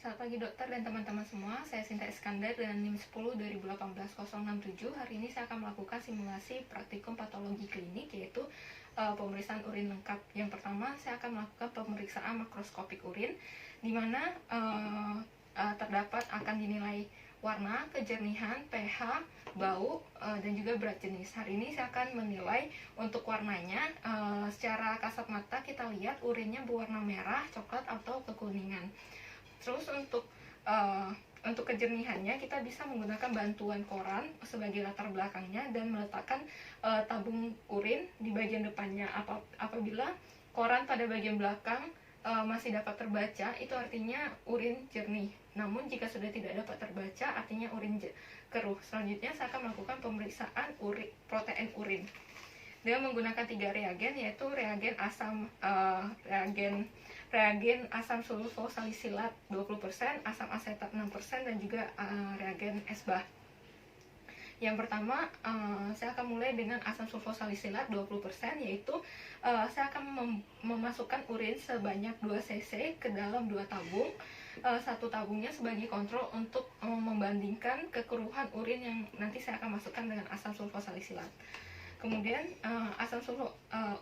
Selamat pagi dokter dan teman-teman semua, saya Sinta Iskandar dengan NIM 10 2018-067. Hari ini saya akan melakukan simulasi praktikum patologi klinik, yaitu pemeriksaan urin lengkap. Yang pertama, saya akan melakukan pemeriksaan makroskopik urin, di mana terdapat akan dinilai warna, kejernihan, pH, bau, dan juga berat jenis. Hari ini saya akan menilai untuk warnanya. Secara kasat mata kita lihat urinnya berwarna merah, coklat, atau kekuningan. Terus untuk kejernihannya kita bisa menggunakan bantuan koran sebagai latar belakangnya dan meletakkan tabung urin di bagian depannya. Apabila koran pada bagian belakang masih dapat terbaca, itu artinya urin jernih. Namun jika sudah tidak dapat terbaca, artinya urin keruh. Selanjutnya saya akan melakukan pemeriksaan protein urin dengan menggunakan 3 reagen, yaitu reagen asam sulfosalisilat 20%, asam asetat 6%, dan juga reagen esbah. Yang pertama, saya akan mulai dengan asam sulfosalisilat 20%, yaitu saya akan memasukkan urin sebanyak 2 cc ke dalam 2 tabung. Satu tabungnya sebagai kontrol untuk membandingkan kekeruhan urin yang nanti saya akan masukkan dengan asam sulfosalisilat. Kemudian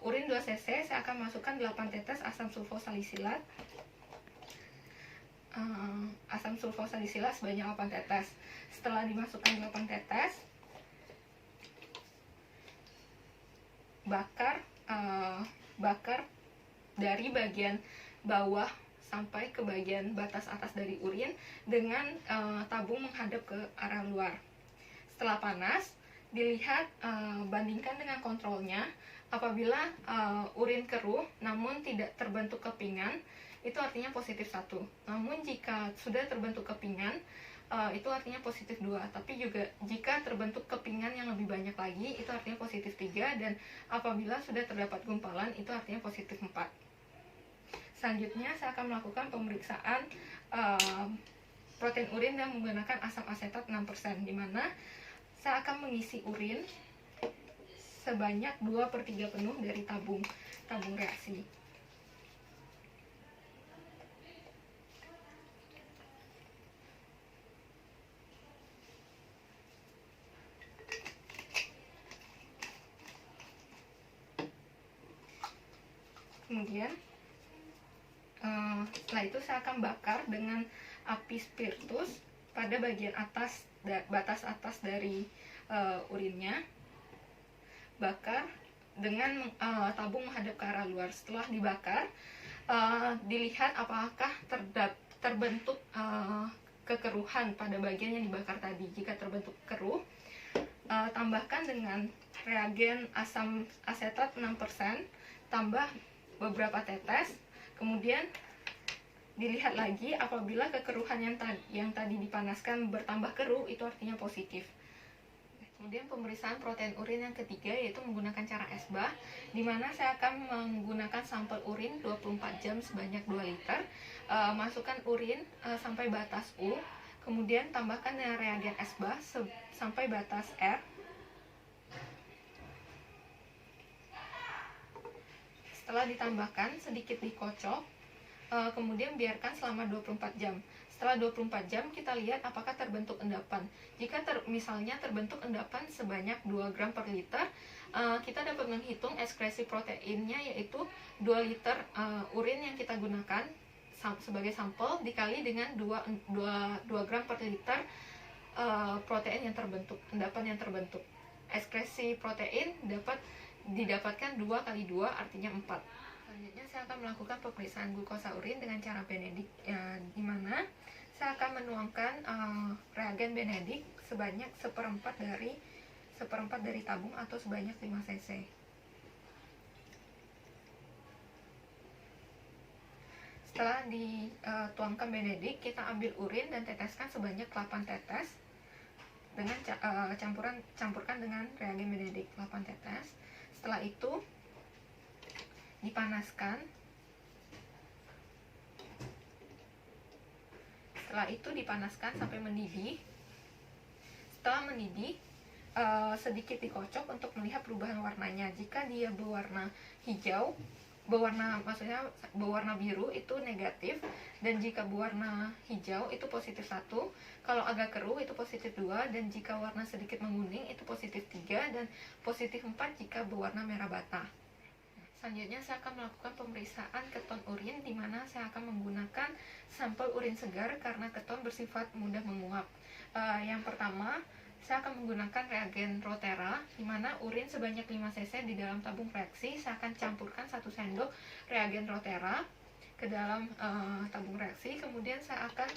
urin 2 cc saya akan masukkan 8 tetes asam sulfosalisilat. Asam sulfosalisilat sebanyak 8 tetes. Setelah dimasukkan 8 tetes, bakar dari bagian bawah sampai ke bagian batas atas dari urin dengan tabung menghadap ke arah luar. Setelah panas, dilihat, bandingkan dengan kontrolnya. Apabila urin keruh namun tidak terbentuk kepingan, itu artinya positif 1. Namun jika sudah terbentuk kepingan, itu artinya positif 2. Tapi juga jika terbentuk kepingan yang lebih banyak lagi, itu artinya positif 3. Dan apabila sudah terdapat gumpalan, itu artinya positif 4. Selanjutnya saya akan melakukan pemeriksaan protein urin dengan menggunakan asam asetat 6%, di mana saya akan mengisi urin sebanyak 2/3 penuh dari tabung reaksi. Kemudian setelah itu saya akan bakar dengan api spiritus pada bagian atas, batas atas dari urinnya. Bakar dengan tabung menghadap ke arah luar. Setelah dibakar, dilihat apakah terbentuk kekeruhan pada bagian yang dibakar tadi. Jika terbentuk keruh, tambahkan dengan reagen asam asetat 6%, tambah beberapa tetes. Kemudian dilihat lagi, apabila kekeruhan yang tadi dipanaskan bertambah keruh, itu artinya positif. Kemudian pemeriksaan protein urin yang ketiga, yaitu menggunakan cara esbah, di mana saya akan menggunakan sampel urin 24 jam sebanyak 2 liter. Masukkan urin sampai batas U, kemudian tambahkan dengan reagen esbah sampai batas R. Setelah ditambahkan, sedikit dikocok, kemudian biarkan selama 24 jam. Setelah 24 jam, kita lihat apakah terbentuk endapan. Jika misalnya terbentuk endapan sebanyak 2 gram per liter, kita dapat menghitung ekskresi proteinnya, yaitu 2 liter urin yang kita gunakan sebagai sampel dikali dengan 2 gram per liter protein yang terbentuk, endapan yang terbentuk. Ekskresi protein dapat didapatkan 2 kali 2, artinya 4. Selanjutnya saya akan melakukan pemeriksaan glukosa urin dengan cara Benedict, di mana saya akan menuangkan reagen Benedict sebanyak seperempat dari tabung atau sebanyak 5 cc. Setelah dituangkan Benedict, kita ambil urin dan teteskan sebanyak 8 tetes dengan campurkan dengan reagen Benedict 8 tetes. Setelah itu dipanaskan. Sampai mendidih. Setelah mendidih, sedikit dikocok untuk melihat perubahan warnanya. Jika dia berwarna hijau, berwarna biru itu negatif, dan jika berwarna hijau itu positif 1, kalau agak keruh itu positif 2, dan jika warna sedikit menguning itu positif 3, dan positif 4 jika berwarna merah bata. Selanjutnya saya akan melakukan pemeriksaan keton urin, di mana saya akan menggunakan sampel urin segar karena keton bersifat mudah menguap. Yang pertama, saya akan menggunakan reagen Rotera, di mana urin sebanyak 5 cc di dalam tabung reaksi. Saya akan campurkan 1 sendok reagen Rotera ke dalam tabung reaksi. Kemudian saya akan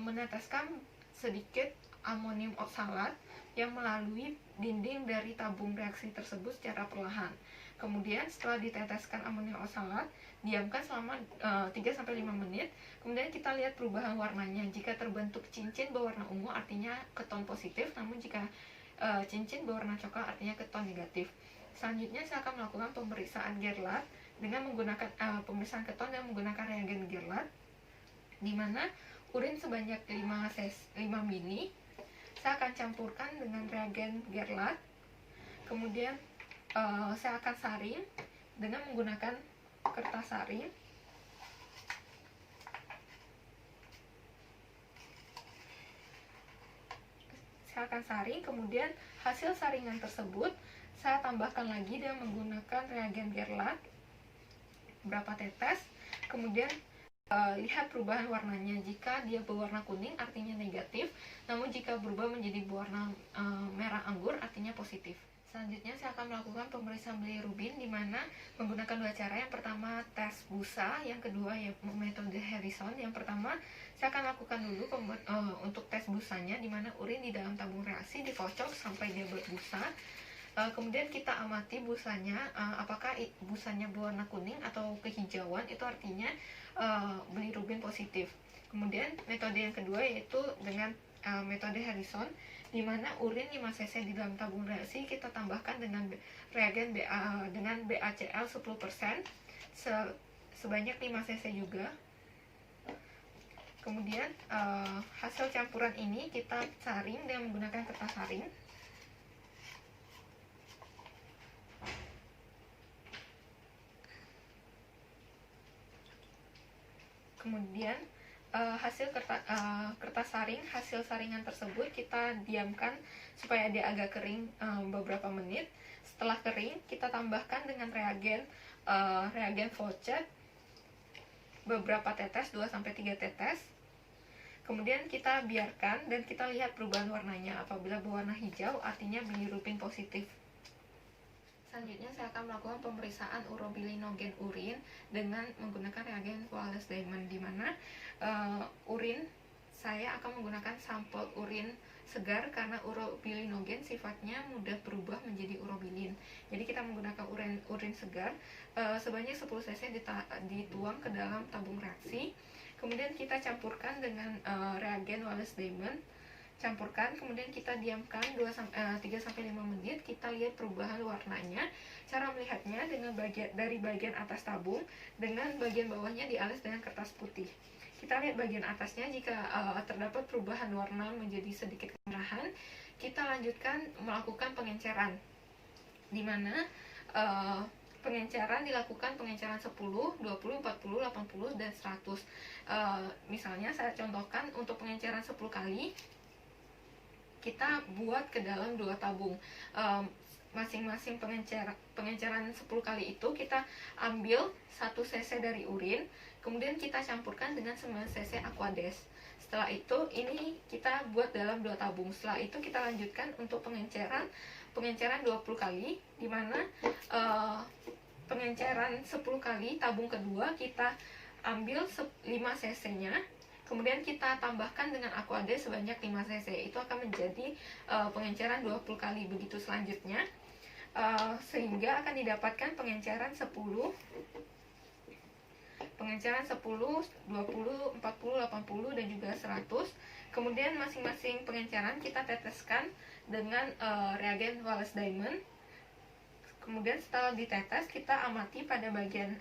meneteskan sedikit amonium oksalat yang melalui dinding dari tabung reaksi tersebut secara perlahan. Kemudian setelah diteteskan amonium oksalat, diamkan selama 3-5 menit. Kemudian kita lihat perubahan warnanya. Jika terbentuk cincin berwarna ungu artinya keton positif, namun jika cincin berwarna coklat artinya keton negatif. Selanjutnya saya akan melakukan pemeriksaan Gerlach dengan menggunakan pemeriksaan keton dengan menggunakan reagen Gerlach, di mana urin sebanyak 5 ml saya akan campurkan dengan reagen Gerlach. Kemudian saya akan saring dengan menggunakan kertas saring. Saya akan saring, kemudian hasil saringan tersebut saya tambahkan lagi dengan menggunakan reagen Gerlach beberapa tetes. Kemudian lihat perubahan warnanya. Jika dia berwarna kuning artinya negatif, namun jika berubah menjadi berwarna merah anggur artinya positif. Selanjutnya saya akan melakukan pemeriksaan bilirubin, di mana menggunakan 2 cara. Yang pertama tes busa, yang kedua ya metode Harrison. Yang pertama saya akan lakukan dulu untuk tes busanya, di mana urin di dalam tabung reaksi dikocok sampai dia berbusa. Kemudian kita amati busanya, apakah busanya berwarna kuning atau kehijauan, itu artinya bilirubin positif. Kemudian metode yang kedua yaitu dengan metode Harrison, di mana urin 5 cc di dalam tabung reaksi kita tambahkan dengan reagen dengan BaCl 10% sebanyak 5 cc juga. Kemudian hasil campuran ini kita saring dengan menggunakan kertas saring. Kemudian hasil kertas saring, hasil saringan tersebut kita diamkan supaya dia agak kering beberapa menit. Setelah kering, kita tambahkan dengan reagen Faucet beberapa tetes, 2-3 tetes. Kemudian kita biarkan dan kita lihat perubahan warnanya. Apabila berwarna hijau artinya bilirubin positif. Selanjutnya saya akan melakukan pemeriksaan urobilinogen urin dengan menggunakan reagen Wallace Diamond, di mana urin saya akan menggunakan sampel urin segar karena urobilinogen sifatnya mudah berubah menjadi urobilin. Jadi kita menggunakan urin segar sebanyak 10 cc dituang ke dalam tabung reaksi. Kemudian kita campurkan dengan reagen Wallace Diamond. Campurkan, kemudian kita diamkan 3-5 menit. Kita lihat perubahan warnanya. Cara melihatnya dengan dari bagian atas tabung, dengan bagian bawahnya dialas dengan kertas putih. Kita lihat bagian atasnya, jika terdapat perubahan warna menjadi sedikit kemerahan, kita lanjutkan melakukan pengenceran, di mana pengenceran dilakukan pengenceran 10, 20, 40, 80, dan 100. Misalnya saya contohkan untuk pengenceran 10 kali, kita buat ke dalam 2 tabung. Masing-masing pengenceran 10 kali itu kita ambil 1 cc dari urin, kemudian kita campurkan dengan 9 cc Aquades. Setelah itu ini kita buat dalam 2 tabung. Setelah itu kita lanjutkan untuk pengenceran 20 kali, di mana pengenceran 10 kali tabung kedua kita ambil 5 cc nya, kemudian kita tambahkan dengan Aquades sebanyak 5 cc. Itu akan menjadi pengenceran 20 kali. Begitu selanjutnya, sehingga akan didapatkan pengenceran 10, 20, 40, 80, dan juga 100. Kemudian masing-masing pengenceran kita teteskan dengan reagen Wallace Diamond. Kemudian setelah ditetes, kita amati pada bagian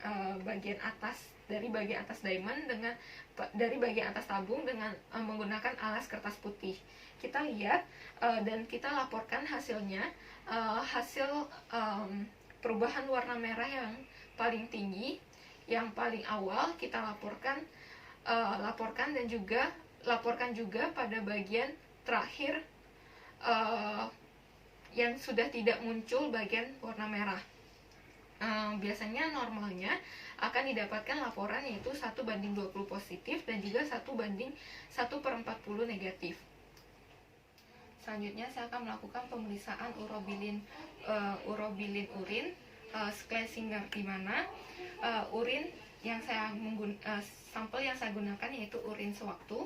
atas, dari bagian atas diamond dari bagian atas tabung dengan menggunakan alas kertas putih. Kita lihat dan kita laporkan hasilnya. Hasil perubahan warna merah yang paling tinggi, yang paling awal kita laporkan dan juga laporkan juga pada bagian terakhir yang sudah tidak muncul bagian warna merah. Biasanya normalnya akan didapatkan laporan yaitu 1:20 positif dan juga 1/1/40 negatif. Selanjutnya saya akan melakukan pemeriksaan urobilin urin Schlesinger, di mana urin yang sampel yang saya gunakan yaitu urin sewaktu,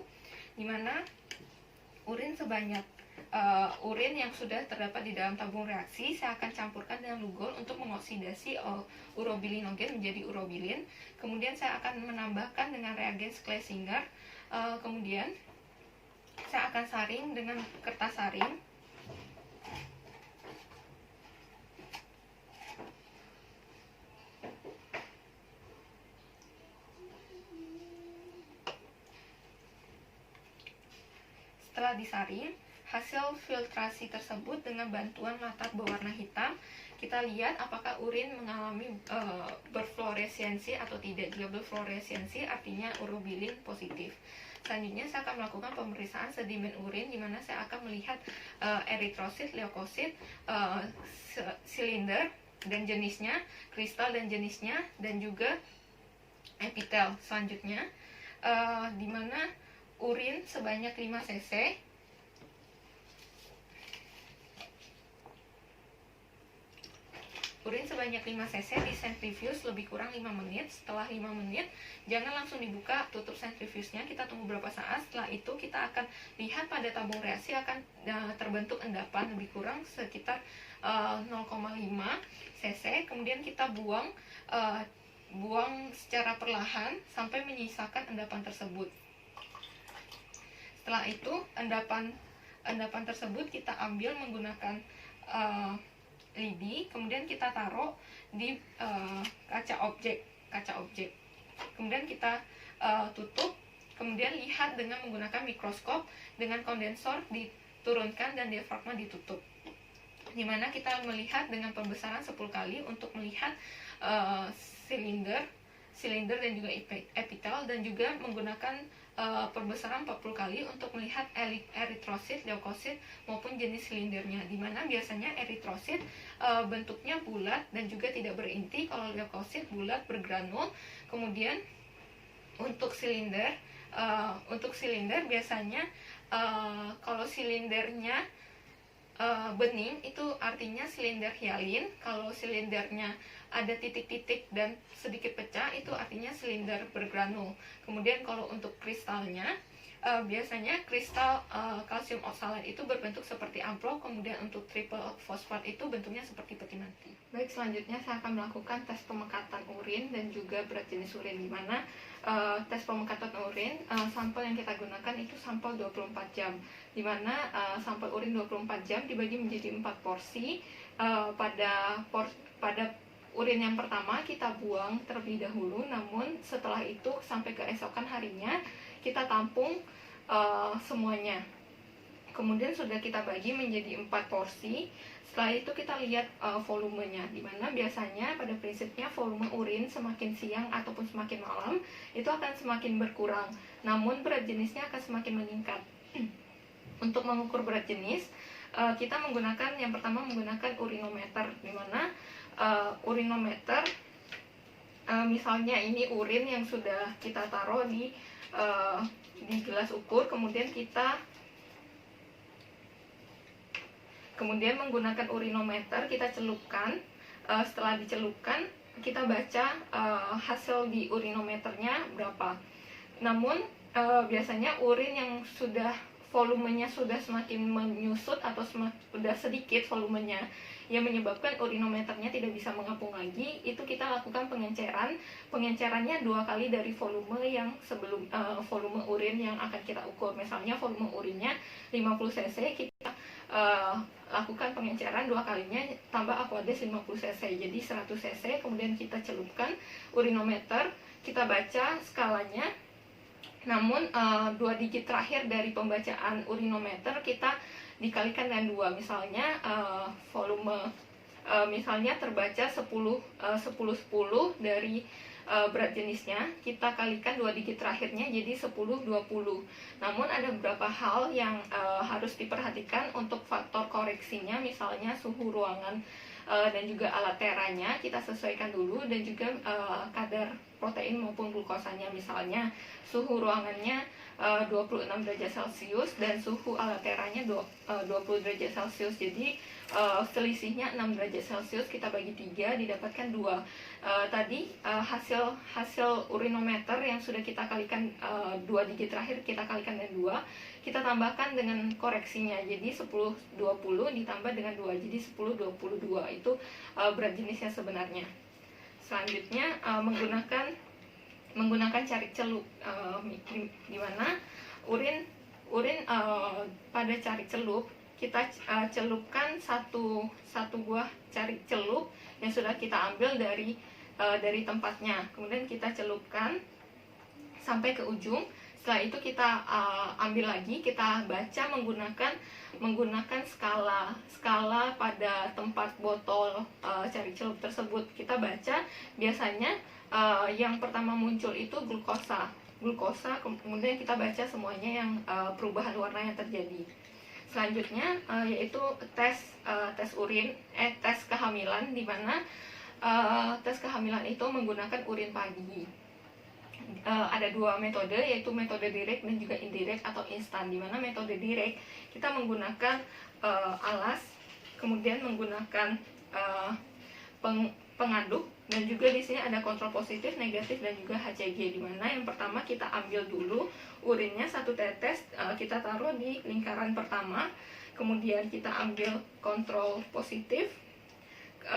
di mana urin sebanyak urin yang sudah terdapat di dalam tabung reaksi saya akan campurkan dengan lugol untuk mengoksidasi urobilinogen menjadi urobilin. Kemudian saya akan menambahkan dengan reagen Schlesinger. Kemudian saya akan saring dengan kertas saring. Setelah disaring, hasil filtrasi tersebut dengan bantuan latar berwarna hitam, kita lihat apakah urin mengalami berfluoresensi atau tidak. Jika berfluoresensi artinya urobilin positif. Selanjutnya saya akan melakukan pemeriksaan sedimen urin, di mana saya akan melihat eritrosit, leukosit, silinder dan jenisnya, kristal dan jenisnya, dan juga epitel. Selanjutnya di mana urin sebanyak 5 cc disentrifuge lebih kurang 5 menit. Setelah 5 menit, jangan langsung dibuka tutup sentrifusnya, kita tunggu beberapa saat. Setelah itu kita akan lihat pada tabung reaksi akan terbentuk endapan lebih kurang sekitar 0,5 cc. Kemudian kita buang secara perlahan sampai menyisakan endapan tersebut. Setelah itu endapan tersebut kita ambil menggunakan lidi, kemudian kita taruh di kaca objek. Kemudian kita tutup, kemudian lihat dengan menggunakan mikroskop, dengan kondensor diturunkan dan diafragma ditutup, dimana kita melihat dengan pembesaran 10 kali untuk melihat silinder dan juga epitel, dan juga menggunakan perbesaran 40 kali untuk melihat eritrosit, leukosit maupun jenis silindernya, dimana biasanya eritrosit bentuknya bulat dan juga tidak berinti, kalau leukosit bulat bergranul. Kemudian untuk silinder biasanya kalau silindernya bening itu artinya silinder hialin, kalau silindernya ada titik-titik dan sedikit pecah itu artinya silinder bergranul. Kemudian kalau untuk kristalnya biasanya kristal kalsium oksalat itu berbentuk seperti amplop, kemudian untuk triple fosfat itu bentuknya seperti peti mati. Baik, selanjutnya saya akan melakukan tes pemekatan urin dan juga berat jenis urin, di mana tes pemekatan urin, sampel yang kita gunakan itu sampel 24 jam, di mana sampel urin 24 jam dibagi menjadi 4 porsi. Pada urin yang pertama kita buang terlebih dahulu, namun setelah itu sampai keesokan harinya kita tampung semuanya. Kemudian sudah kita bagi menjadi 4 porsi. Setelah itu kita lihat volumenya, dimana biasanya pada prinsipnya volume urin semakin siang ataupun semakin malam itu akan semakin berkurang, namun berat jenisnya akan semakin meningkat. Untuk mengukur berat jenis, kita yang pertama menggunakan urinometer, dimana urinometer misalnya ini urin yang sudah kita taruh di gelas ukur, kemudian menggunakan urinometer kita celupkan. Setelah dicelupkan kita baca hasil di urinometernya berapa. Namun biasanya urin yang sudah volumenya sudah semakin menyusut atau sudah sedikit volumenya yang menyebabkan urinometernya tidak bisa mengapung lagi, itu kita lakukan pengencerannya 2 kali dari volume yang sebelum volume urin yang akan kita ukur. Misalnya volume urinnya 50 cc, kita lakukan pengenceran 2 kalinya tambah Aquades 50 cc, jadi 100 cc. Kemudian kita celupkan urinometer, kita baca skalanya. Namun 2 digit terakhir dari pembacaan urinometer kita dikalikan dengan 2. Misalnya volume misalnya terbaca 10 dari berat jenisnya, kita kalikan 2 digit terakhirnya jadi 10, 20. Namun ada beberapa hal yang harus diperhatikan untuk faktor koreksinya, misalnya suhu ruangan dan juga alat teranya kita sesuaikan dulu, dan juga kadar protein maupun glukosanya. Misalnya suhu ruangannya 26 derajat Celcius dan suhu alat teranya 20 derajat Celcius. Jadi selisihnya 6 derajat Celcius kita bagi 3 didapatkan 2. Tadi hasil urinometer yang sudah kita kalikan 2 digit terakhir kita kalikan dengan 2, kita tambahkan dengan koreksinya, jadi 10, 20 ditambah dengan 2 jadi 10, 22. Itu berat jenisnya sebenarnya. Selanjutnya menggunakan carik celup, di mana urin pada carik celup kita celupkan satu buah carik celup yang sudah kita ambil dari tempatnya, kemudian kita celupkan sampai ke ujung. Setelah itu kita ambil lagi, kita baca menggunakan skala pada tempat botol carik celup tersebut. Kita baca, biasanya yang pertama muncul itu glukosa, kemudian kita baca semuanya yang perubahan warna yang terjadi. Selanjutnya yaitu tes urin, tes kehamilan, di mana tes kehamilan itu menggunakan urin pagi. Ada 2 metode, yaitu metode direct dan juga indirect atau instan. Di mana metode direct kita menggunakan alas, kemudian menggunakan pengaduk, dan juga di sini ada kontrol positif, negatif, dan juga HCG. Di mana yang pertama kita ambil dulu urinnya 1 tetes, kita taruh di lingkaran pertama, kemudian kita ambil kontrol positif,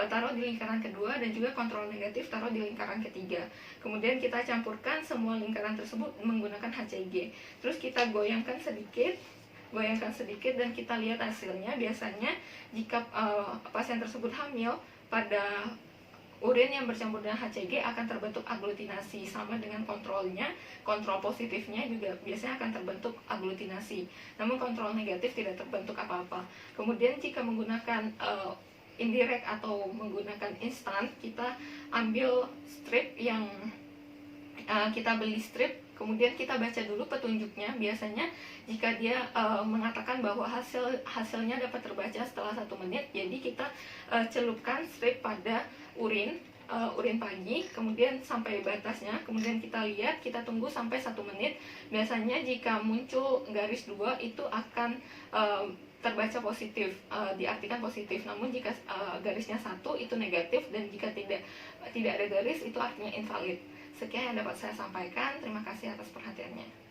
taruh di lingkaran kedua, dan juga kontrol negatif taruh di lingkaran ketiga. Kemudian kita campurkan semua lingkaran tersebut menggunakan HCG. Terus kita goyangkan sedikit, dan kita lihat hasilnya. Biasanya jika pasien tersebut hamil, pada urin yang bercampur dengan HCG akan terbentuk aglutinasi, sama dengan kontrolnya. Kontrol positifnya juga biasanya akan terbentuk aglutinasi, namun kontrol negatif tidak terbentuk apa-apa. Kemudian jika menggunakan indirect atau menggunakan instan, kita ambil strip yang kita beli strip, kemudian kita baca dulu petunjuknya. Biasanya jika dia mengatakan bahwa hasilnya dapat terbaca setelah 1 menit, jadi kita celupkan strip pada urin pagi, kemudian sampai batasnya, kemudian kita lihat, kita tunggu sampai 1 menit. Biasanya jika muncul garis 2 itu akan terbaca positif, diartikan positif. Namun jika garisnya 1 itu negatif, dan jika tidak ada garis itu artinya invalid. Sekian yang dapat saya sampaikan. Terima kasih atas perhatiannya.